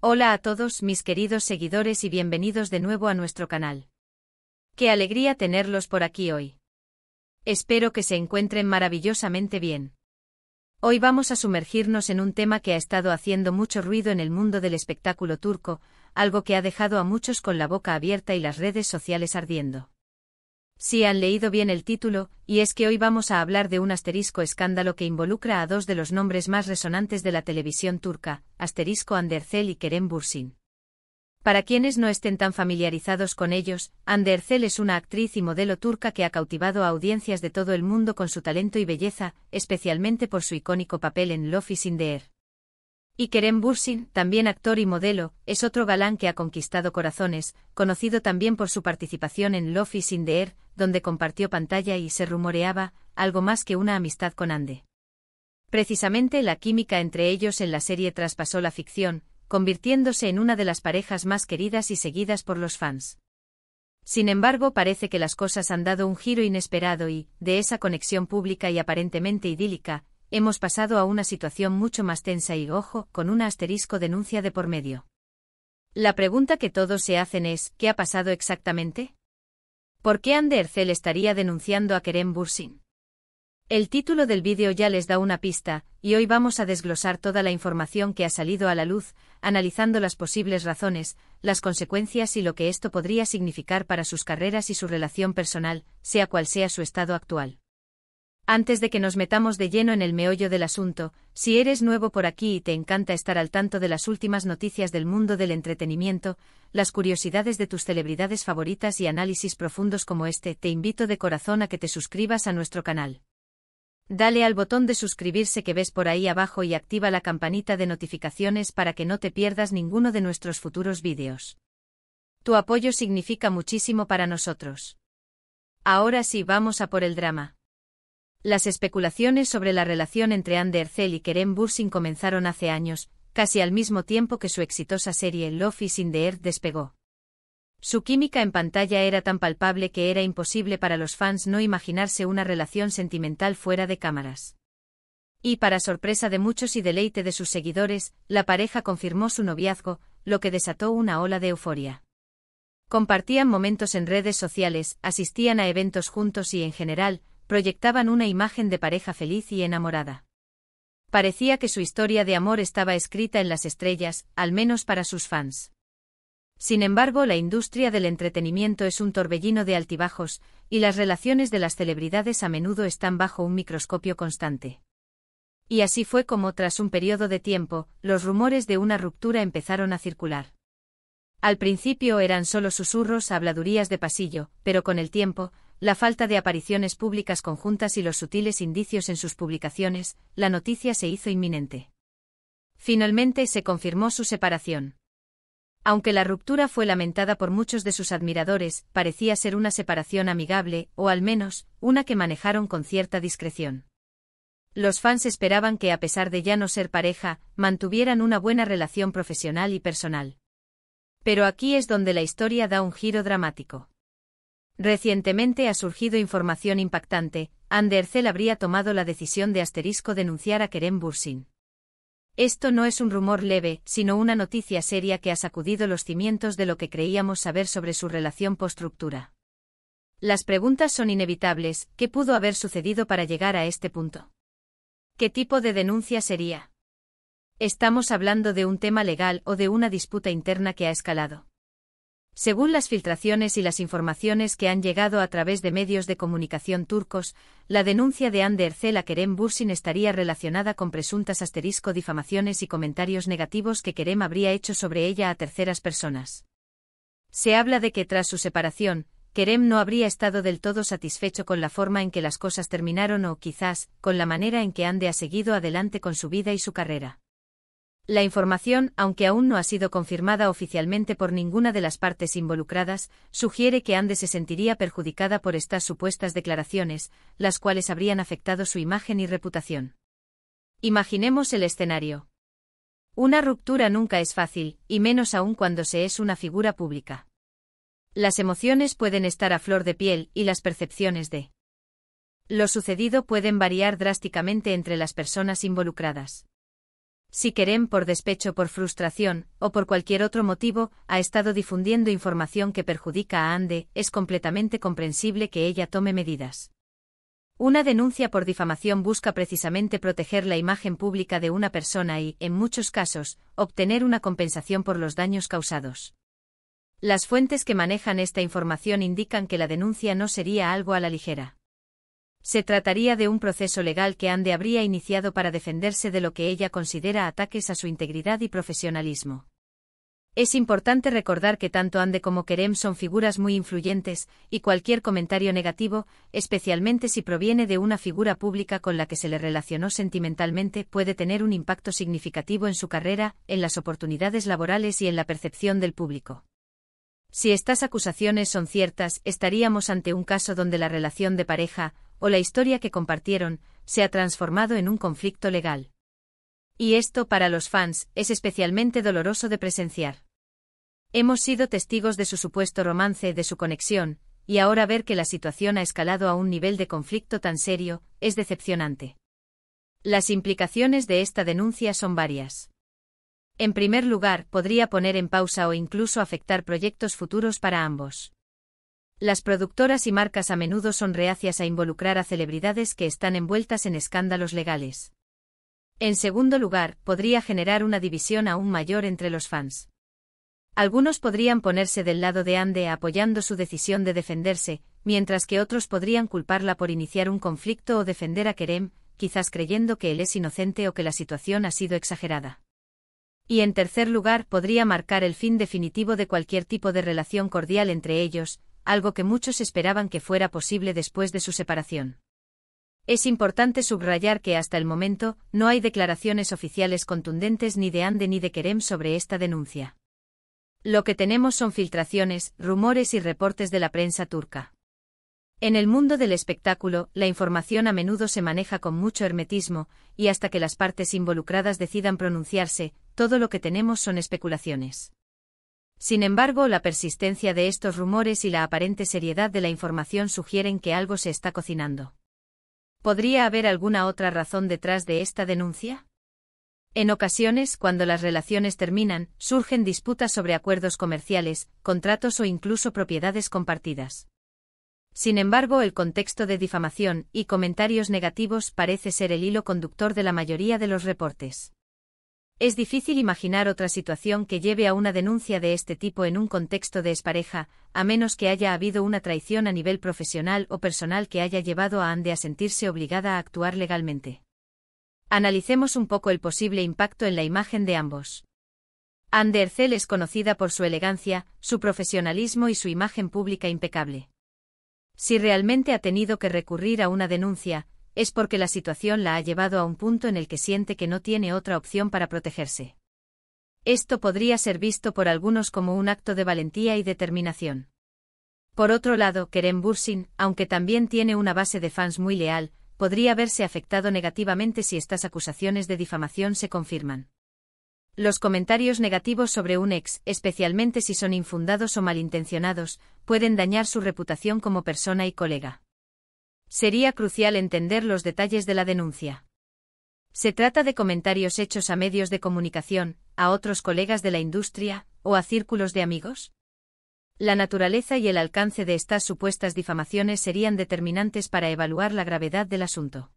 Hola a todos mis queridos seguidores y bienvenidos de nuevo a nuestro canal. Qué alegría tenerlos por aquí hoy. Espero que se encuentren maravillosamente bien. Hoy vamos a sumergirnos en un tema que ha estado haciendo mucho ruido en el mundo del espectáculo turco, algo que ha dejado a muchos con la boca abierta y las redes sociales ardiendo. Sí han leído bien el título, y es que hoy vamos a hablar de un asterisco escándalo que involucra a dos de los nombres más resonantes de la televisión turca, Hande Erçel y Kerem Bürsin. Para quienes no estén tan familiarizados con ellos, Hande Erçel es una actriz y modelo turca que ha cautivado a audiencias de todo el mundo con su talento y belleza, especialmente por su icónico papel en Love is in the Air. Y Kerem Bürsin, también actor y modelo, es otro galán que ha conquistado corazones, conocido también por su participación en Love is in the Air, donde compartió pantalla y se rumoreaba, algo más que una amistad con Hande. Precisamente la química entre ellos en la serie traspasó la ficción, convirtiéndose en una de las parejas más queridas y seguidas por los fans. Sin embargo, parece que las cosas han dado un giro inesperado y, de esa conexión pública y aparentemente idílica, hemos pasado a una situación mucho más tensa y, ojo, con una asterisco denuncia de por medio. La pregunta que todos se hacen es, ¿qué ha pasado exactamente? ¿Por qué Hande Erçel estaría denunciando a Kerem Bürsin? El título del vídeo ya les da una pista, y hoy vamos a desglosar toda la información que ha salido a la luz, analizando las posibles razones, las consecuencias y lo que esto podría significar para sus carreras y su relación personal, sea cual sea su estado actual. Antes de que nos metamos de lleno en el meollo del asunto, si eres nuevo por aquí y te encanta estar al tanto de las últimas noticias del mundo del entretenimiento, las curiosidades de tus celebridades favoritas y análisis profundos como este, te invito de corazón a que te suscribas a nuestro canal. Dale al botón de suscribirse que ves por ahí abajo y activa la campanita de notificaciones para que no te pierdas ninguno de nuestros futuros vídeos. Tu apoyo significa muchísimo para nosotros. Ahora sí, vamos a por el drama. Las especulaciones sobre la relación entre Hande Erçel y Kerem Bürsin comenzaron hace años, casi al mismo tiempo que su exitosa serie Love is in the Air despegó. Su química en pantalla era tan palpable que era imposible para los fans no imaginarse una relación sentimental fuera de cámaras. Y para sorpresa de muchos y deleite de sus seguidores, la pareja confirmó su noviazgo, lo que desató una ola de euforia. Compartían momentos en redes sociales, asistían a eventos juntos y en general, proyectaban una imagen de pareja feliz y enamorada. Parecía que su historia de amor estaba escrita en las estrellas, al menos para sus fans. Sin embargo, la industria del entretenimiento es un torbellino de altibajos, y las relaciones de las celebridades a menudo están bajo un microscopio constante. Y así fue como, tras un periodo de tiempo, los rumores de una ruptura empezaron a circular. Al principio eran solo susurros, habladurías de pasillo, pero con el tiempo, la falta de apariciones públicas conjuntas y los sutiles indicios en sus publicaciones, la noticia se hizo inminente. Finalmente se confirmó su separación. Aunque la ruptura fue lamentada por muchos de sus admiradores, parecía ser una separación amigable, o al menos, una que manejaron con cierta discreción. Los fans esperaban que, a pesar de ya no ser pareja, mantuvieran una buena relación profesional y personal. Pero aquí es donde la historia da un giro dramático. Recientemente ha surgido información impactante, Hande Erçel habría tomado la decisión de denunciar a Kerem Bürsin. Esto no es un rumor leve, sino una noticia seria que ha sacudido los cimientos de lo que creíamos saber sobre su relación post-ruptura. Las preguntas son inevitables, ¿qué pudo haber sucedido para llegar a este punto? ¿Qué tipo de denuncia sería? ¿Estamos hablando de un tema legal o de una disputa interna que ha escalado? Según las filtraciones y las informaciones que han llegado a través de medios de comunicación turcos, la denuncia de Hande Erçel a Kerem Bürsin estaría relacionada con presuntas difamaciones y comentarios negativos que Kerem habría hecho sobre ella a terceras personas. Se habla de que tras su separación, Kerem no habría estado del todo satisfecho con la forma en que las cosas terminaron o, quizás, con la manera en que Hande ha seguido adelante con su vida y su carrera. La información, aunque aún no ha sido confirmada oficialmente por ninguna de las partes involucradas, sugiere que Hande se sentiría perjudicada por estas supuestas declaraciones, las cuales habrían afectado su imagen y reputación. Imaginemos el escenario. Una ruptura nunca es fácil, y menos aún cuando se es una figura pública. Las emociones pueden estar a flor de piel y las percepciones de lo sucedido pueden variar drásticamente entre las personas involucradas. Si Kerem, por despecho, por frustración, o por cualquier otro motivo, ha estado difundiendo información que perjudica a Hande, es completamente comprensible que ella tome medidas. Una denuncia por difamación busca precisamente proteger la imagen pública de una persona y, en muchos casos, obtener una compensación por los daños causados. Las fuentes que manejan esta información indican que la denuncia no sería algo a la ligera. Se trataría de un proceso legal que Hande habría iniciado para defenderse de lo que ella considera ataques a su integridad y profesionalismo. Es importante recordar que tanto Hande como Kerem son figuras muy influyentes, y cualquier comentario negativo, especialmente si proviene de una figura pública con la que se le relacionó sentimentalmente, puede tener un impacto significativo en su carrera, en las oportunidades laborales y en la percepción del público. Si estas acusaciones son ciertas, estaríamos ante un caso donde la relación de pareja, o la historia que compartieron, se ha transformado en un conflicto legal. Y esto, para los fans, es especialmente doloroso de presenciar. Hemos sido testigos de su supuesto romance, de su conexión, y ahora ver que la situación ha escalado a un nivel de conflicto tan serio, es decepcionante. Las implicaciones de esta denuncia son varias. En primer lugar, podría poner en pausa o incluso afectar proyectos futuros para ambos. Las productoras y marcas a menudo son reacias a involucrar a celebridades que están envueltas en escándalos legales. En segundo lugar, podría generar una división aún mayor entre los fans. Algunos podrían ponerse del lado de Hande apoyando su decisión de defenderse, mientras que otros podrían culparla por iniciar un conflicto o defender a Kerem, quizás creyendo que él es inocente o que la situación ha sido exagerada. Y en tercer lugar, podría marcar el fin definitivo de cualquier tipo de relación cordial entre ellos, algo que muchos esperaban que fuera posible después de su separación. Es importante subrayar que hasta el momento, no hay declaraciones oficiales contundentes ni de Hande ni de Kerem sobre esta denuncia. Lo que tenemos son filtraciones, rumores y reportes de la prensa turca. En el mundo del espectáculo, la información a menudo se maneja con mucho hermetismo, y hasta que las partes involucradas decidan pronunciarse, todo lo que tenemos son especulaciones. Sin embargo, la persistencia de estos rumores y la aparente seriedad de la información sugieren que algo se está cocinando. ¿Podría haber alguna otra razón detrás de esta denuncia? En ocasiones, cuando las relaciones terminan, surgen disputas sobre acuerdos comerciales, contratos o incluso propiedades compartidas. Sin embargo, el contexto de difamación y comentarios negativos parece ser el hilo conductor de la mayoría de los reportes. Es difícil imaginar otra situación que lleve a una denuncia de este tipo en un contexto de expareja, a menos que haya habido una traición a nivel profesional o personal que haya llevado a Hande a sentirse obligada a actuar legalmente. Analicemos un poco el posible impacto en la imagen de ambos. Hande Erçel es conocida por su elegancia, su profesionalismo y su imagen pública impecable. Si realmente ha tenido que recurrir a una denuncia, es porque la situación la ha llevado a un punto en el que siente que no tiene otra opción para protegerse. Esto podría ser visto por algunos como un acto de valentía y determinación. Por otro lado, Kerem Bürsin, aunque también tiene una base de fans muy leal, podría verse afectado negativamente si estas acusaciones de difamación se confirman. Los comentarios negativos sobre un ex, especialmente si son infundados o malintencionados, pueden dañar su reputación como persona y colega. Sería crucial entender los detalles de la denuncia. ¿Se trata de comentarios hechos a medios de comunicación, a otros colegas de la industria, o a círculos de amigos? La naturaleza y el alcance de estas supuestas difamaciones serían determinantes para evaluar la gravedad del asunto.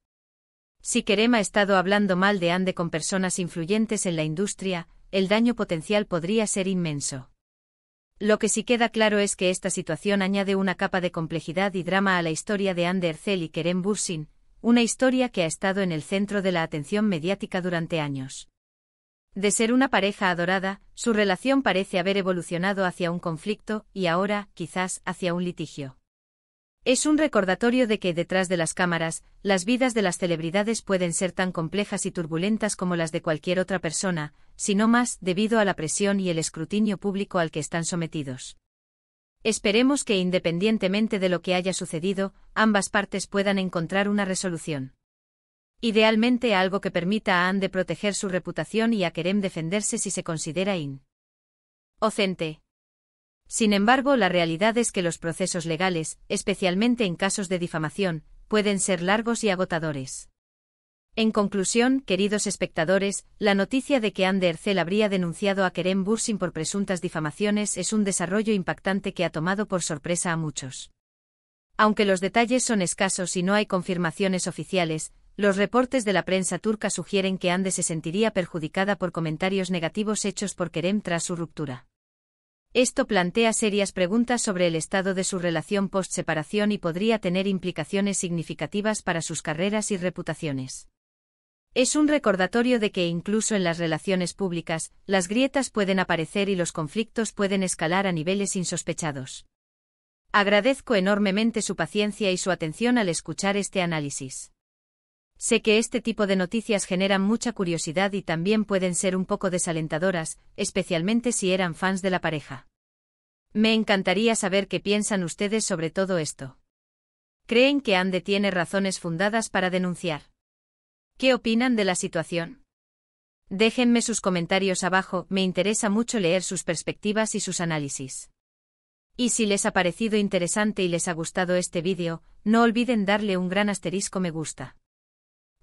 Si Kerem ha estado hablando mal de Hande con personas influyentes en la industria, el daño potencial podría ser inmenso. Lo que sí queda claro es que esta situación añade una capa de complejidad y drama a la historia de Hande Erçel y Kerem Bürsin, una historia que ha estado en el centro de la atención mediática durante años. De ser una pareja adorada, su relación parece haber evolucionado hacia un conflicto y ahora, quizás, hacia un litigio. Es un recordatorio de que detrás de las cámaras, las vidas de las celebridades pueden ser tan complejas y turbulentas como las de cualquier otra persona, si no más, debido a la presión y el escrutinio público al que están sometidos. Esperemos que independientemente de lo que haya sucedido, ambas partes puedan encontrar una resolución. Idealmente algo que permita a Hande proteger su reputación y a Kerem defenderse si se considera inocente. Sin embargo, la realidad es que los procesos legales, especialmente en casos de difamación, pueden ser largos y agotadores. En conclusión, queridos espectadores, la noticia de que Anne Ercel habría denunciado a Kerem Bürsin por presuntas difamaciones es un desarrollo impactante que ha tomado por sorpresa a muchos. Aunque los detalles son escasos y no hay confirmaciones oficiales, los reportes de la prensa turca sugieren que Hande se sentiría perjudicada por comentarios negativos hechos por Kerem tras su ruptura. Esto plantea serias preguntas sobre el estado de su relación post-separación y podría tener implicaciones significativas para sus carreras y reputaciones. Es un recordatorio de que incluso en las relaciones públicas, las grietas pueden aparecer y los conflictos pueden escalar a niveles insospechados. Agradezco enormemente su paciencia y su atención al escuchar este análisis. Sé que este tipo de noticias generan mucha curiosidad y también pueden ser un poco desalentadoras, especialmente si eran fans de la pareja. Me encantaría saber qué piensan ustedes sobre todo esto. ¿Creen que Hande tiene razones fundadas para denunciar? ¿Qué opinan de la situación? Déjenme sus comentarios abajo, me interesa mucho leer sus perspectivas y sus análisis. Y si les ha parecido interesante y les ha gustado este vídeo, no olviden darle un gran asterisco me gusta.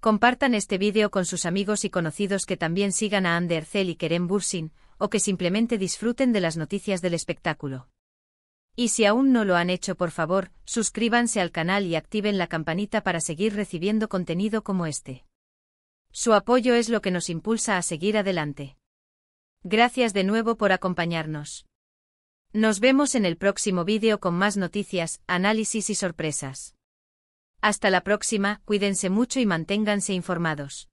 Compartan este vídeo con sus amigos y conocidos que también sigan a Hande Ercel y Kerem Bürsin, o que simplemente disfruten de las noticias del espectáculo. Y si aún no lo han hecho, por favor, suscríbanse al canal y activen la campanita para seguir recibiendo contenido como este. Su apoyo es lo que nos impulsa a seguir adelante. Gracias de nuevo por acompañarnos. Nos vemos en el próximo vídeo con más noticias, análisis y sorpresas. Hasta la próxima, cuídense mucho y manténganse informados.